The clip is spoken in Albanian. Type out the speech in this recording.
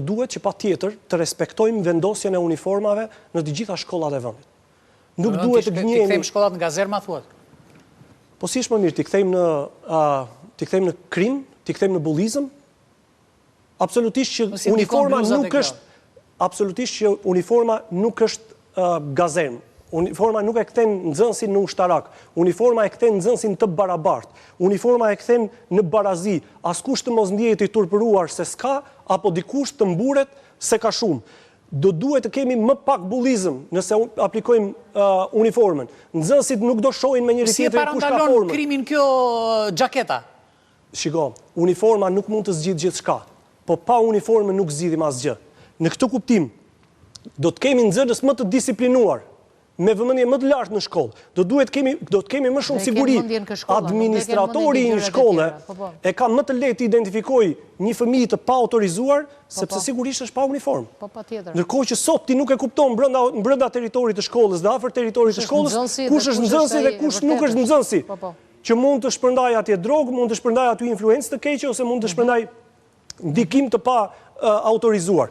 Duhet që patjetër të respektojmë vendosjen e uniformave në të gjitha shkollat e vendit. Nuk duhet të gënjeni. Ti kthejmë shkollat nga zero, ma thuat? Po si është më mirë, ti kthejmë në krim, ti kthejmë në bullizëm? Absolutisht që uniforma nuk është gazem. Uniforma nuk e kthen nxënësin në ushtarak. Uniforma e kthen nxënësin të barabartë. Uniforma e kthen në barazi. Askush të mos ndjehet i turpëruar se s'ka, apo dikush të mburet se ka shumë. Do duhet të kemi më pak bullizëm nëse aplikojmë uniformën. Nxënësit nuk do shohin me njëri tjetrin kush ka formën. Si e parandalon krimin kjo xhaketa? Shiko, uniforma nuk mund të zgjidhë gjithçka, po pa uniformën nuk zgjidhim asgjë. Në këtë kuptim, do të kemi nxënës më të disiplinuar, me vëmendje më të lartë në shkollë. Do të kemi më shumë siguri. Administratori në shkollë e ka më të lehtë të identifikojë një fëmijë të pa autorizuar, sepse sigurisht është pa uniformë. Ndërkohë që sot ti nuk e kupton brenda territorit të shkollës dhe afër territorit të shkollës, kush është nxënësi dhe kush nuk është nxënësi. Që mund të shpërndajë atje drogë, mund të shpërndajë aty influencë të keqe ose mund të shpërndajë ndikim të pa autorizuar.